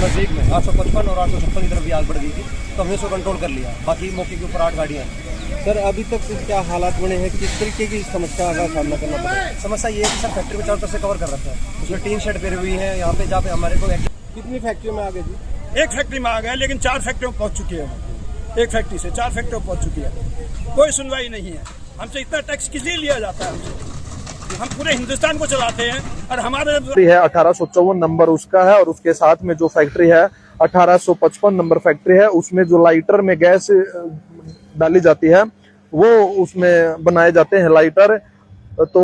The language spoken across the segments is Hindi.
नजदीक में 855 और 856 की तरफ भी आग बढ़ गई थी, तो हमने उसको कंट्रोल कर लिया। बाकी मौके के ऊपर 8 गाड़ियाँ हैं। सर अभी तक क्या हालात बने हैं, किस तरीके की समस्या का सामना करना पड़ा? समस्या ये है कि सर फैक्ट्री को चारों तरफ से कवर कर रखा है, उसमें टीन शेड पेरी हुई है यहाँ पे, जहाँ पे हमारे को कितनी फैक्ट्रियों में आ गए जी? एक फैक्ट्री में आ गए, लेकिन 4 फैक्ट्रियों में पहुंच चुकी है। एक फैक्ट्री से 4 फैक्ट्रियों में पहुंच चुकी है। कोई सुनवाई नहीं है। हमसे इतना टैक्स किस लिए लिया जाता है? हमसे हम पूरे हिंदुस्तान को चलाते हैं और हमारे है 1854 नंबर उसका है, और उसके साथ में जो फैक्ट्री है 1855 नंबर फैक्ट्री है, उसमें जो लाइटर में गैस डाली जाती है वो उसमें बनाए जाते हैं लाइटर। तो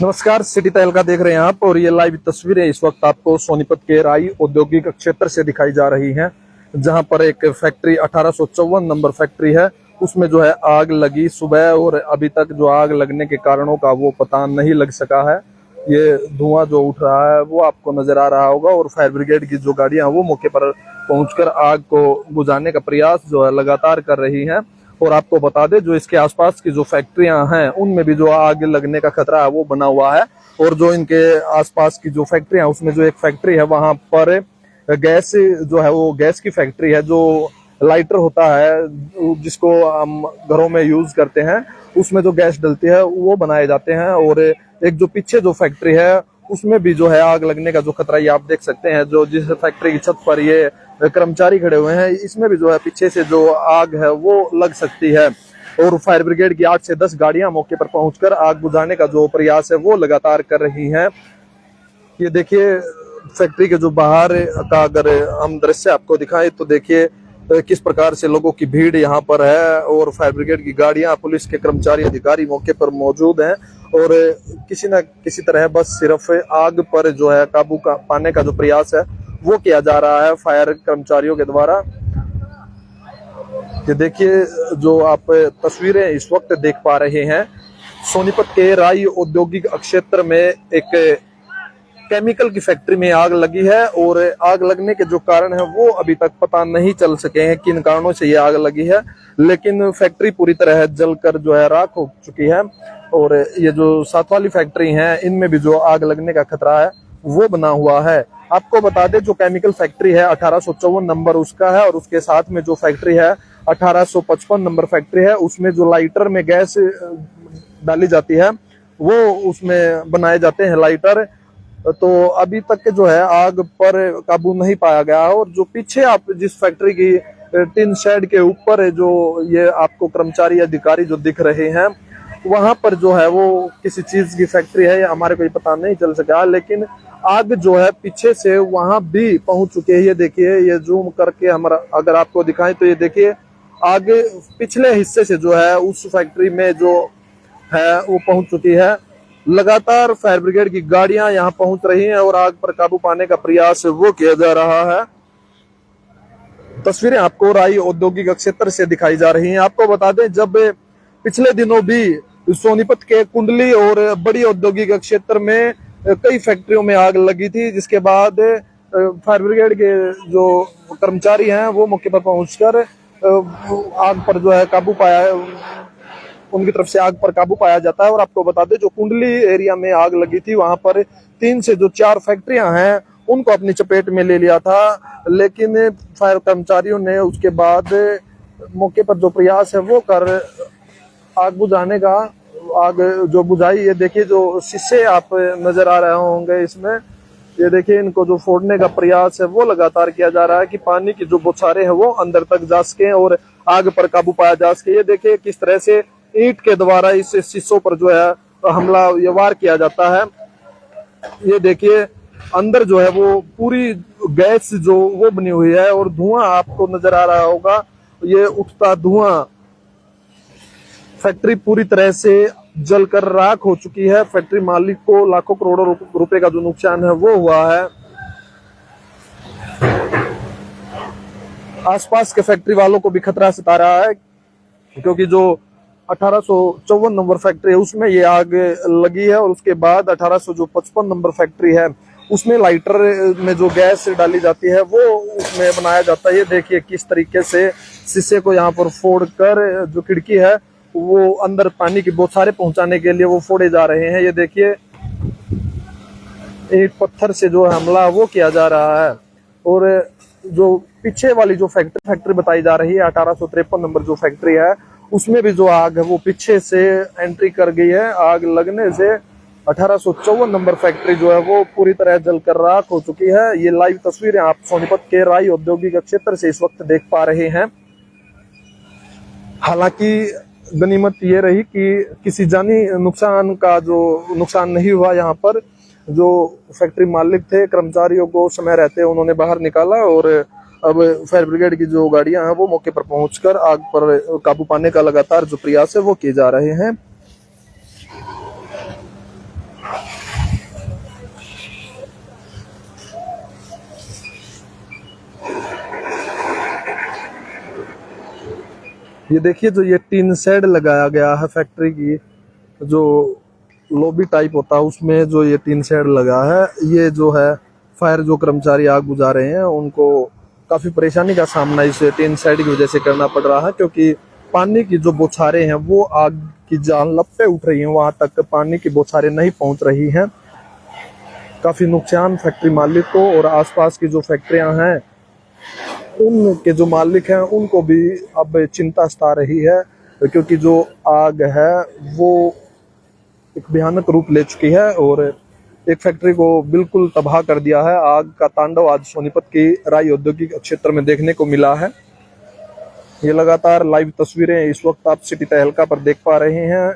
नमस्कार, सिटी तहलका देख रहे हैं आप, और ये लाइव तस्वीरें इस वक्त आपको सोनीपत के राई औद्योगिक क्षेत्र से दिखाई जा रही हैं, जहां पर एक फैक्ट्री 1854 नंबर फैक्ट्री है, उसमें जो है आग लगी सुबह, और अभी तक जो आग लगने के कारणों का वो पता नहीं लग सका है। ये धुआं जो उठ रहा है वो आपको नजर आ रहा होगा, और फायर ब्रिगेड की जो गाड़ियां वो मौके पर पहुंचकर आग को बुझाने का प्रयास जो है लगातार कर रही हैं। और आपको बता दें, जो इसके आसपास की जो फैक्ट्रियां हैं उनमें भी जो आग लगने का खतरा है वो बना हुआ है, और जो इनके आसपास की जो फैक्ट्रियां उसमें जो एक फैक्ट्री है वहां पर गैस जो है वो गैस की फैक्ट्री है, जो लाइटर होता है जिसको हम घरों में यूज करते हैं, उसमें जो गैस डलती है वो बनाए जाते हैं। और एक जो पीछे जो फैक्ट्री है उसमें भी जो है आग लगने का जो खतरा ये आप देख सकते हैं, जो जिस फैक्ट्री की छत पर ये कर्मचारी खड़े हुए हैं, इसमें भी जो है पीछे से जो आग है वो लग सकती है। और फायर ब्रिगेड की 8 से 10 गाड़ियां मौके पर पहुंचकर आग बुझाने का जो प्रयास है वो लगातार कर रही हैं। ये देखिए फैक्ट्री के जो बाहर का अगर हम दृश्य आपको दिखाएं तो देखिए किस प्रकार से लोगों की भीड़ यहाँ पर है, और फायर ब्रिगेड की गाड़ियां, पुलिस के कर्मचारी अधिकारी मौके पर मौजूद हैं, और किसी न किसी तरह बस सिर्फ आग पर जो है काबू पाने का जो प्रयास है वो किया जा रहा है फायर कर्मचारियों के द्वारा। ये देखिए जो आप तस्वीरें इस वक्त देख पा रहे हैं, सोनीपत के राई औद्योगिक क्षेत्र में एक केमिकल की फैक्ट्री में आग लगी है, और आग लगने के जो कारण है वो अभी तक पता नहीं चल सके हैं किन कारणों से ये आग लगी है, लेकिन फैक्ट्री पूरी तरह जलकर जो है राख हो चुकी है। और ये जो साथ वाली फैक्ट्री हैं इनमें भी जो आग लगने का खतरा है वो बना हुआ है। आपको बता दें, जो केमिकल फैक्ट्री है 1854 नंबर उसका है, और उसके साथ में जो फैक्ट्री है 1855 नंबर फैक्ट्री है, उसमें जो लाइटर में गैस डाली जाती है वो उसमें बनाए जाते हैं लाइटर। तो अभी तक जो है आग पर काबू नहीं पाया गया, और जो पीछे आप जिस फैक्ट्री की टिन शेड के ऊपर जो ये आपको कर्मचारी अधिकारी जो दिख रहे हैं, वहां पर जो है वो किसी चीज की फैक्ट्री है या हमारे को पता नहीं चल सका, लेकिन आग जो है पीछे से वहां भी पहुंच चुकी है। ये देखिए, ये जूम करके हमारा अगर आपको दिखाएं तो ये देखिए आग पिछले हिस्से से जो है उस फैक्ट्री में जो है वो पहुंच चुकी है। लगातार फायर ब्रिगेड की गाड़ियां यहां पहुंच रही हैं और आग पर काबू पाने का प्रयास वो किया जा रहा है। तस्वीरें आपको राई औद्योगिक क्षेत्र से दिखाई जा रही हैं। आपको बता दें, जब पिछले दिनों भी सोनीपत के कुंडली और बड़ी औद्योगिक क्षेत्र में कई फैक्ट्रियों में आग लगी थी, जिसके बाद फायर ब्रिगेड के जो कर्मचारी हैं वो मौके पर पहुंचकर आग पर जो है काबू पाया, उनकी तरफ से आग पर काबू पाया जाता है। और आपको बता दें, जो कुंडली एरिया में आग लगी थी वहां पर 3 से जो 4 फैक्ट्रियां हैं उनको अपनी चपेट में ले लिया था, लेकिन फायर कर्मचारियों ने उसके बाद मौके पर जो प्रयास है वो कर आग बुझाने का आग जो बुझाई। ये देखिए जो शीशे आप नजर आ रहे होंगे इसमें, ये देखिए इनको जो फोड़ने का प्रयास है वो लगातार किया जा रहा है कि पानी की जो बौछारें हैं वो अंदर तक जा सके और आग पर काबू पाया जा सके। ये देखिए किस तरह से ईंट के द्वारा इस शीशों पर जो है हमला ये वार किया जाता है। ये देखिए अंदर जो है वो पूरी गैस जो वो बनी हुई है, और धुआं आपको नजर आ रहा होगा, ये उठता धुआं। फैक्ट्री पूरी तरह से जलकर राख हो चुकी है। फैक्ट्री मालिक को लाखों करोड़ों रुपए का जो नुकसान है वो हुआ है। आसपास के फैक्ट्री वालों को भी खतरा सता रहा है, क्योंकि जो 1854 नंबर फैक्ट्री है उसमें ये आग लगी है, और उसके बाद 1855 नंबर फैक्ट्री है उसमें लाइटर में जो गैस डाली जाती है वो उसमें बनाया जाता है। ये देखिए किस तरीके से शीशे को यहाँ पर फोड़कर जो खिड़की है वो अंदर पानी की बौछारें पहुंचाने के लिए वो फोड़े जा रहे हैं। ये देखिए ईंट पत्थर से जो हमला वो किया जा रहा है। और जो पीछे वाली जो फैक्ट्री बताई जा रही है 1853 नंबर जो फैक्ट्री है, उसमें भी जो आग है वो पीछे से एंट्री कर गई है। आग लगने से 1854 नंबर फैक्ट्री जो है वो पूरी तरह जलकर राख हो चुकी है। ये लाइव तस्वीरें आप सोनीपत के राई औद्योगिक क्षेत्र से इस वक्त देख पा रहे हैं। हालांकि गनीमत ये रही कि किसी जानी नुकसान का जो नुकसान नहीं हुआ। यहाँ पर जो फैक्ट्री मालिक थे, कर्मचारियों को समय रहते उन्होंने बाहर निकाला और अब फायर ब्रिगेड की जो गाड़ियां हैं वो मौके पर पहुंचकर आग पर काबू पाने का लगातार जो प्रयास है वो किए जा रहे हैं। ये देखिए जो ये टीन शेड लगाया गया है फैक्ट्री की, जो लॉबी टाइप होता है उसमें जो ये टीन शेड लगा है, ये जो है फायर जो कर्मचारी आग बुझा रहे हैं उनको काफी परेशानी का सामना इस टीन शेड की वजह से करना पड़ रहा है, क्योंकि पानी की जो बौछारें हैं वो आग की जान लपटे उठ रही हैं, वहां तक पानी की बौछारें नहीं पहुंच रही हैं। काफी नुकसान फैक्ट्री मालिक को और आसपास की जो फैक्ट्रियां हैं उनके जो मालिक हैं उनको भी अब चिंता सता रही है, क्योंकि जो आग है वो एक भयानक रूप ले चुकी है और एक फैक्ट्री को बिल्कुल तबाह कर दिया है। आग का तांडव आज सोनीपत की राई औद्योगिक क्षेत्र में देखने को मिला है। ये लगातार लाइव तस्वीरें इस वक्त आप सिटी तहलका पर देख पा रहे हैं।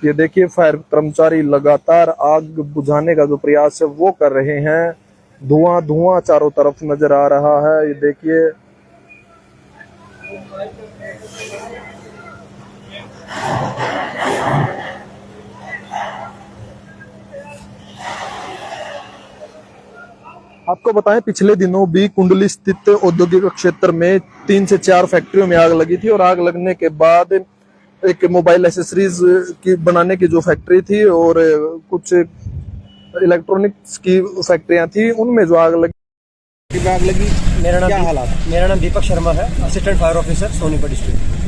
ये देखिए फायर कर्मचारी लगातार आग बुझाने का जो प्रयास है वो कर रहे हैं। धुआं धुआं चारों तरफ नजर आ रहा है। ये देखिए आपको बताएं पिछले दिनों भी कुंडली स्थित औद्योगिक क्षेत्र में 3 से 4 फैक्ट्रियों में आग लगी थी और आग लगने के बाद एक मोबाइल एसेसरीज की बनाने की जो फैक्ट्री थी और कुछ इलेक्ट्रॉनिक्स की फैक्ट्रियां थी, उनमें जो आग लगी। मेरा नाम क्या हालात? मेरा नाम दीपक शर्मा है, assistant fire officer Sonipat district.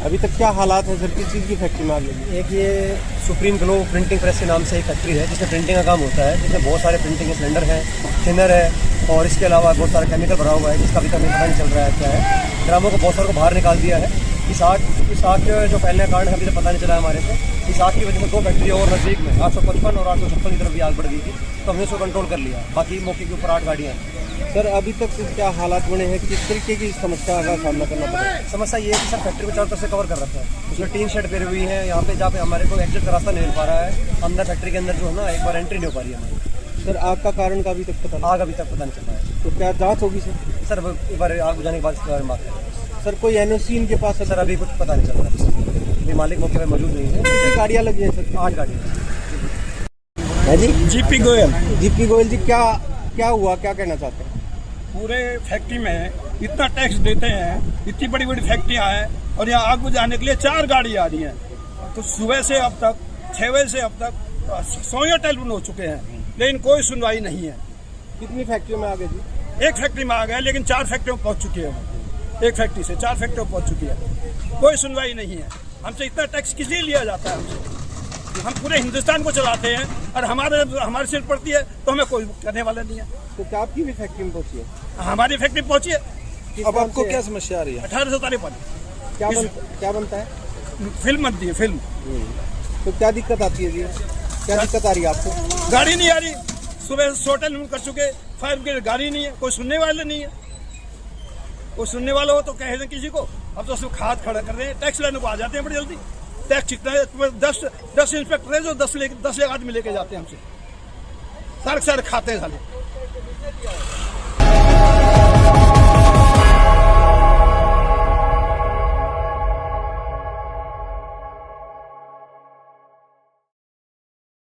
अभी तक क्या हालात है सर, किस चीज़ की फैक्ट्री में आग लगी? एक ये सुप्रीम ग्लो प्रिंटिंग प्रेस के नाम से एक फैक्ट्री है जिसमें प्रिंटिंग का काम होता है, जिसमें बहुत सारे प्रिंटिंग के सिलेंडर हैं, थिनर है और इसके अलावा बहुत सारा केमिकल भरा हुआ है जिसका अभी तक पता नहीं चल रहा है क्या है। ग्रामों को बहुत सारों को बाहर निकाल दिया है। इस आग के जो फैलने का कारण अभी तक पता नहीं चला है हमारे को। इस आग की वजह से 2 फैक्ट्री और नज़दीक में 855 और 856 की तरफ भी आग बढ़ गई थी, तो हमने उसको कंट्रोल कर लिया। बाकी मौके के ऊपर 8 गाड़ियाँ हैं। सर अभी तक क्या हालात बने हैं, किस तरीके की समस्या का सामना करना पड़ा? समस्या ये है कि सर फैक्ट्री को चारों तरफ से कवर कर रखा है, उसमें टीन शेड पेरी हुई है। यहाँ पे जहाँ पे हमारे को एग्जिट का रास्ता नहीं मिल पा रहा है, अंदर फैक्ट्री के अंदर जो है ना एक बार एंट्री नहीं हो पा रही है हमारी। सर आग का कारण का अभी तक पता नहीं? आग अभी तक पता नहीं चल रहा है। तो क्या जांच होगी सर? एक बार आग बुझाने के बाद इसके बारे में बात करेंगे। सर कोई एनओसी इनके पास है? सर अभी कुछ पता नहीं चल रहा है, अभी मालिक मौके पर मौजूद नहीं है। कितनी गाड़ियाँ लगी हैं सर? 8 गाड़ियाँ है जी। जीपी गोयल। जीपी गोयल जी, क्या हुआ, क्या कहना चाहते हैं? पूरे फैक्ट्री में इतना टैक्स देते हैं, इतनी बड़ी बड़ी फैक्ट्रियां हैं और यहाँ आग बुझाने के लिए 4 गाड़ी आ रही हैं। तो सुबह से अब तक 6 बजे से अब तक 100 टेलीफोन हो चुके हैं, लेकिन कोई सुनवाई नहीं है। कितनी फैक्ट्रियों में आ गए जी? एक फैक्ट्री में आ गए, लेकिन 4 फैक्ट्रियों में पहुंच चुकी है। एक फैक्ट्री से 4 फैक्ट्रियों में पहुंच चुकी है, कोई सुनवाई नहीं है। हमसे इतना टैक्स किस लिए लिया जाता है? हमसे हम पूरे हिंदुस्तान को चलाते हैं और हमारे सिर पड़ती है तो हमें कोई करने वाला नहीं है। तो क्या आपकी भी फैक्ट्री में पहुंची है? हमारी फैक्ट्री पहुंची है। अब आपको क्या समस्या आ रही है? 1853 क्या बनता है? फिल्म बनती है, फिल्म। तो क्या दिक्कत आती है जी? क्या दिक्कत आ रही है आपको? गाड़ी नहीं आ रही, सुबह 100 टेलीफोन कर चुके, फायर ब्रिगेड गाड़ी नहीं है, कोई सुनने वाला नहीं है। कोई सुनने वाला हो तो कहे दें किसी को। अब तो सिर्फ खाद खड़ा कर रहे हैं, टैक्स लेने को आ जाते हैं बड़ी जल्दी। टैक्स कितना है? 10 इंस्पेक्टर है जो 10 आदमी लेके जाते हैं हमसे, सारे खाते हैं साले।